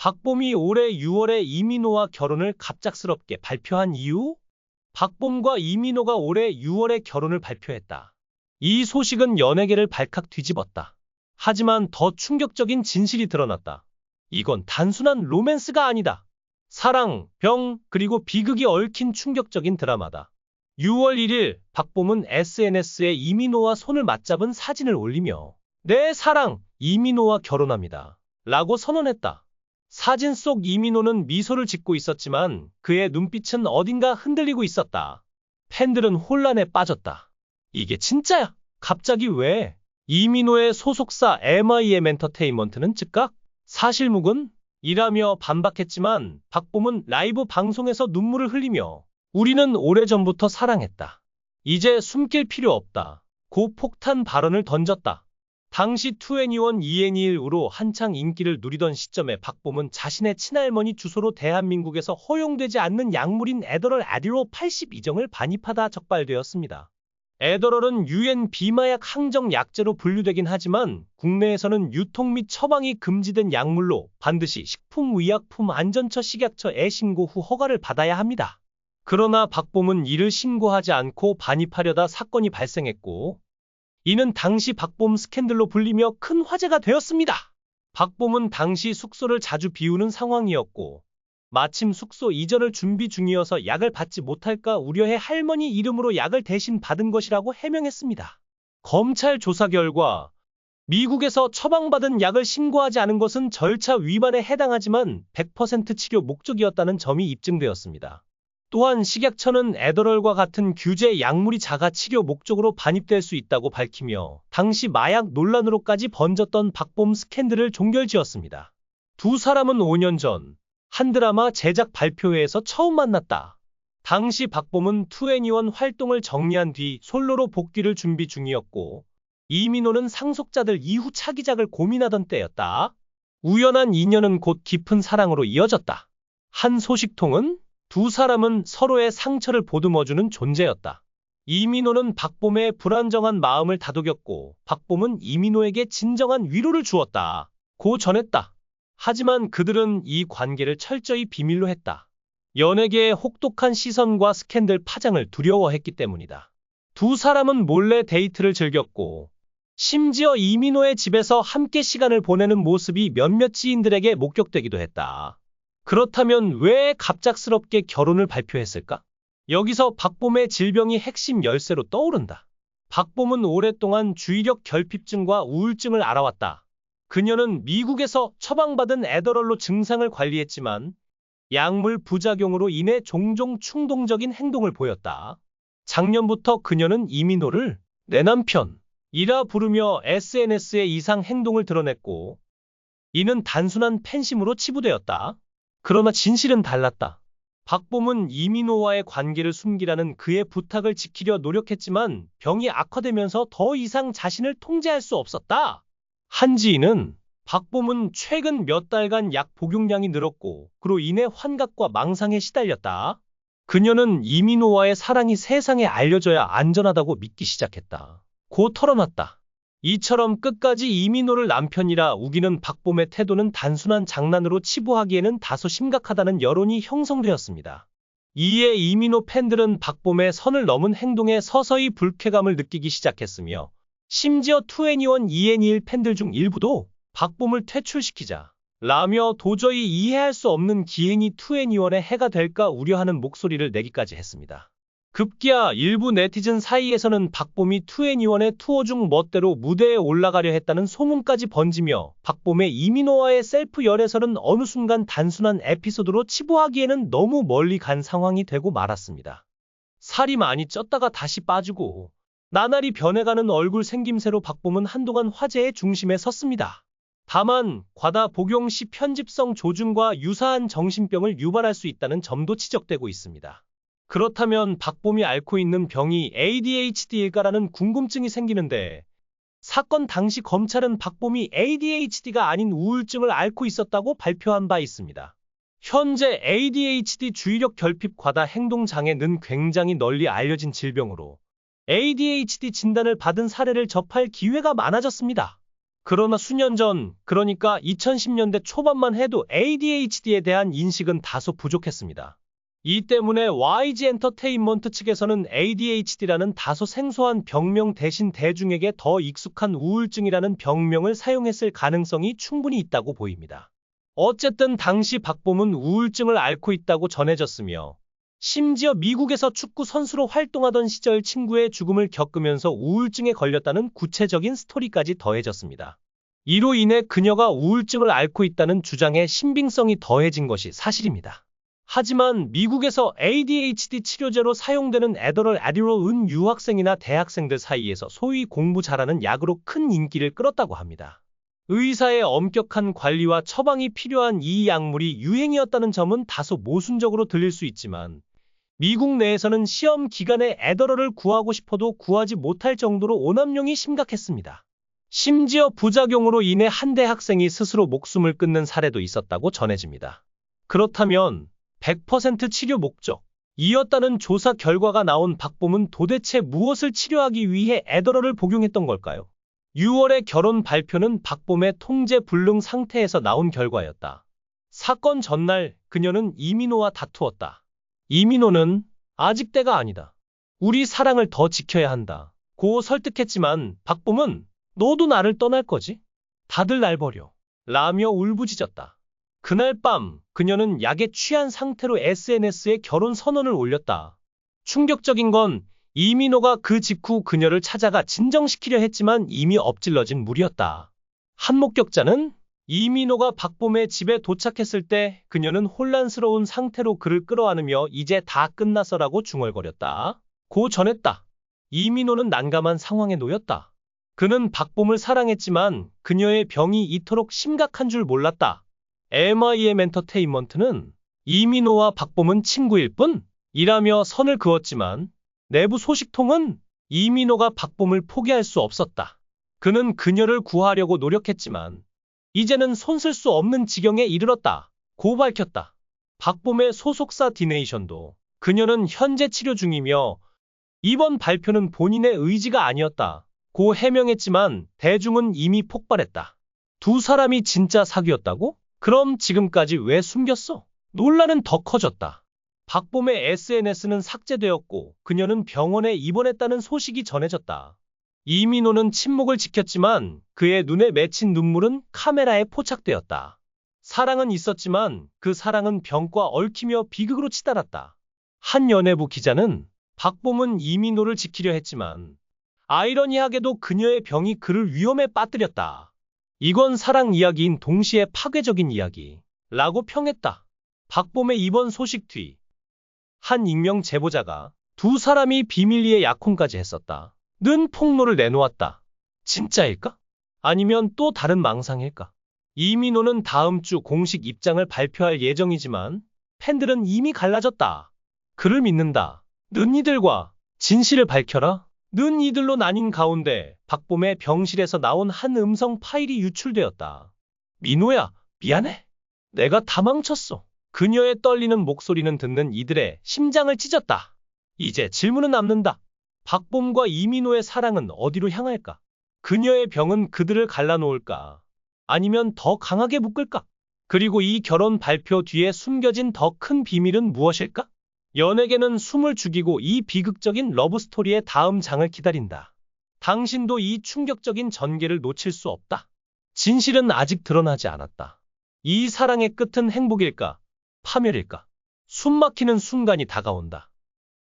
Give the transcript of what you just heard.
박봄이 올해 6월에 이민호와 결혼을 갑작스럽게 발표한 이유? 박봄과 이민호가 올해 6월에 결혼을 발표했다. 이 소식은 연예계를 발칵 뒤집었다. 하지만 더 충격적인 진실이 드러났다. 이건 단순한 로맨스가 아니다. 사랑, 병, 그리고 비극이 얽힌 충격적인 드라마다. 6월 1일 박봄은 SNS에 이민호와 손을 맞잡은 사진을 올리며 내 사랑, 이민호와 결혼합니다. 라고 선언했다. 사진 속 이민호는 미소를 짓고 있었지만 그의 눈빛은 어딘가 흔들리고 있었다. 팬들은 혼란에 빠졌다. 이게 진짜야? 갑자기 왜? 이민호의 소속사 MIM 엔터테인먼트는 즉각 사실무근? 이라며 반박했지만 박봄은 라이브 방송에서 눈물을 흘리며 우리는 오래전부터 사랑했다. 이제 숨길 필요 없다. 고 폭탄 발언을 던졌다. 당시 2NE1 2NE1으로 한창 인기를 누리던 시점에 박봄은 자신의 친할머니 주소로 대한민국에서 허용되지 않는 약물인 에더럴 아디로 82정을 반입하다 적발되었습니다. 에더럴은 UN 비마약 항정 약제로 분류되긴 하지만 국내에서는 유통 및 처방이 금지된 약물로 반드시 식품의약품안전처 식약처에 신고 후 허가를 받아야 합니다. 그러나 박봄은 이를 신고하지 않고 반입하려다 사건이 발생했고 이는 당시 박봄 스캔들로 불리며 큰 화제가 되었습니다. 박봄은 당시 숙소를 자주 비우는 상황이었고 마침 숙소 이전을 준비 중이어서 약을 받지 못할까 우려해 할머니 이름으로 약을 대신 받은 것이라고 해명했습니다. 검찰 조사 결과 미국에서 처방받은 약을 신고하지 않은 것은 절차 위반에 해당하지만 100% 치료 목적이었다는 점이 입증되었습니다. 또한 식약처는 에더럴과 같은 규제 약물이 자가 치료 목적으로 반입될 수 있다고 밝히며 당시 마약 논란으로까지 번졌던 박봄 스캔들을 종결지었습니다. 두 사람은 5년 전 한 드라마 제작 발표회에서 처음 만났다. 당시 박봄은 2NE1 활동을 정리한 뒤 솔로로 복귀를 준비 중이었고 이민호는 상속자들 이후 차기작을 고민하던 때였다. 우연한 인연은 곧 깊은 사랑으로 이어졌다. 한 소식통은 두 사람은 서로의 상처를 보듬어주는 존재였다. 이민호는 박봄의 불안정한 마음을 다독였고 박봄은 이민호에게 진정한 위로를 주었다. 고 전했다. 하지만 그들은 이 관계를 철저히 비밀로 했다. 연예계의 혹독한 시선과 스캔들 파장을 두려워했기 때문이다. 두 사람은 몰래 데이트를 즐겼고 심지어 이민호의 집에서 함께 시간을 보내는 모습이 몇몇 지인들에게 목격되기도 했다. 그렇다면 왜 갑작스럽게 결혼을 발표했을까? 여기서 박봄의 질병이 핵심 열쇠로 떠오른다. 박봄은 오랫동안 주의력 결핍증과 우울증을 앓아왔다. 그녀는 미국에서 처방받은 에더럴로 증상을 관리했지만 약물 부작용으로 인해 종종 충동적인 행동을 보였다. 작년부터 그녀는 이민호를 내 남편이라 부르며 SNS에 이상 행동을 드러냈고 이는 단순한 팬심으로 치부되었다. 그러나 진실은 달랐다. 박봄은 이민호와의 관계를 숨기라는 그의 부탁을 지키려 노력했지만 병이 악화되면서 더 이상 자신을 통제할 수 없었다. 한 지인은 박봄은 최근 몇 달간 약 복용량이 늘었고 그로 인해 환각과 망상에 시달렸다. 그녀는 이민호와의 사랑이 세상에 알려져야 안전하다고 믿기 시작했다. 고 털어놨다. 이처럼 끝까지 이민호를 남편이라 우기는 박봄의 태도는 단순한 장난으로 치부하기에는 다소 심각하다는 여론이 형성되었습니다. 이에 이민호 팬들은 박봄의 선을 넘은 행동에 서서히 불쾌감을 느끼기 시작했으며 심지어 2NE1 2NE1 팬들 중 일부도 박봄을 퇴출시키자 라며 도저히 이해할 수 없는 기행이 2NE1의 해가 될까 우려하는 목소리를 내기까지 했습니다. 급기야 일부 네티즌 사이에서는 박봄이 2NE1의 투어 중 멋대로 무대에 올라가려 했다는 소문까지 번지며 박봄의 이민호와의 셀프 열애설은 어느 순간 단순한 에피소드로 치부하기에는 너무 멀리 간 상황이 되고 말았습니다. 살이 많이 쪘다가 다시 빠지고 나날이 변해가는 얼굴 생김새로 박봄은 한동안 화제의 중심에 섰습니다. 다만 과다 복용 시 편집성 조증과 유사한 정신병을 유발할 수 있다는 점도 지적되고 있습니다. 그렇다면 박봄이 앓고 있는 병이 ADHD일까라는 궁금증이 생기는데 사건 당시 검찰은 박봄이 ADHD가 아닌 우울증을 앓고 있었다고 발표한 바 있습니다. 현재 ADHD 주의력 결핍 과다 행동 장애는 굉장히 널리 알려진 질병으로 ADHD 진단을 받은 사례를 접할 기회가 많아졌습니다. 그러나 수년 전, 그러니까 2010년대 초반만 해도 ADHD에 대한 인식은 다소 부족했습니다. 이 때문에 YG 엔터테인먼트 측에서는 ADHD라는 다소 생소한 병명 대신 대중에게 더 익숙한 우울증이라는 병명을 사용했을 가능성이 충분히 있다고 보입니다. 어쨌든 당시 박봄은 우울증을 앓고 있다고 전해졌으며 심지어 미국에서 축구 선수로 활동하던 시절 친구의 죽음을 겪으면서 우울증에 걸렸다는 구체적인 스토리까지 더해졌습니다. 이로 인해 그녀가 우울증을 앓고 있다는 주장에 신빙성이 더해진 것이 사실입니다. 하지만 미국에서 ADHD 치료제로 사용되는 애더럴은 유학생이나 대학생들 사이에서 소위 공부 잘하는 약으로 큰 인기를 끌었다고 합니다. 의사의 엄격한 관리와 처방이 필요한 이 약물이 유행이었다는 점은 다소 모순적으로 들릴 수 있지만 미국 내에서는 시험 기간에 애더럴을 구하고 싶어도 구하지 못할 정도로 오남용이 심각했습니다. 심지어 부작용으로 인해 한 대학생이 스스로 목숨을 끊는 사례도 있었다고 전해집니다. 그렇다면 100% 치료 목적이었다는 조사 결과가 나온 박봄은 도대체 무엇을 치료하기 위해 애더럴을 복용했던 걸까요? 6월의 결혼 발표는 박봄의 통제 불능 상태에서 나온 결과였다. 사건 전날 그녀는 이민호와 다투었다. 이민호는 아직 때가 아니다. 우리 사랑을 더 지켜야 한다. 고 설득했지만 박봄은 너도 나를 떠날 거지? 다들 날 버려. 라며 울부짖었다. 그날 밤 그녀는 약에 취한 상태로 SNS에 결혼 선언을 올렸다. 충격적인 건 이민호가 그 직후 그녀를 찾아가 진정시키려 했지만 이미 엎질러진 물이었다. 한 목격자는 이민호가 박봄의 집에 도착했을 때 그녀는 혼란스러운 상태로 그를 끌어안으며 이제 다 끝났어라고 중얼거렸다. 고 전했다. 이민호는 난감한 상황에 놓였다. 그는 박봄을 사랑했지만 그녀의 병이 이토록 심각한 줄 몰랐다. MIM 엔터테인먼트는 이민호와 박봄은 친구일 뿐이라며 선을 그었지만 내부 소식통은 이민호가 박봄을 포기할 수 없었다. 그는 그녀를 구하려고 노력했지만 이제는 손쓸 수 없는 지경에 이르렀다. 고 밝혔다. 박봄의 소속사 디네이션도 그녀는 현재 치료 중이며 이번 발표는 본인의 의지가 아니었다. 고 해명했지만 대중은 이미 폭발했다. 두 사람이 진짜 사귀었다고? 그럼 지금까지 왜 숨겼어? 논란은 더 커졌다. 박봄의 SNS는 삭제되었고 그녀는 병원에 입원했다는 소식이 전해졌다. 이민호는 침묵을 지켰지만 그의 눈에 맺힌 눈물은 카메라에 포착되었다. 사랑은 있었지만 그 사랑은 병과 얽히며 비극으로 치달았다. 한 연예부 기자는 박봄은 이민호를 지키려 했지만 아이러니하게도 그녀의 병이 그를 위험에 빠뜨렸다. 이건 사랑 이야기인 동시에 파괴적인 이야기라고 평했다. 박봄의 이번 소식 뒤 한 익명 제보자가 두 사람이 비밀리에 약혼까지 했었다. 는 폭로를 내놓았다. 진짜일까? 아니면 또 다른 망상일까? 이민호는 다음 주 공식 입장을 발표할 예정이지만 팬들은 이미 갈라졌다. 그를 믿는다. 는 이들과 진실을 밝혀라. 는 이들로 나뉜 가운데 박봄의 병실에서 나온 한 음성 파일이 유출되었다. 민호야, 미안해. 내가 다 망쳤어. 그녀의 떨리는 목소리는 듣는 이들의 심장을 찢었다. 이제 질문은 남는다. 박봄과 이민호의 사랑은 어디로 향할까? 그녀의 병은 그들을 갈라놓을까? 아니면 더 강하게 묶을까? 그리고 이 결혼 발표 뒤에 숨겨진 더 큰 비밀은 무엇일까? 연예계는 숨을 죽이고 이 비극적인 러브스토리의 다음 장을 기다린다. 당신도 이 충격적인 전개를 놓칠 수 없다. 진실은 아직 드러나지 않았다. 이 사랑의 끝은 행복일까? 파멸일까? 숨막히는 순간이 다가온다.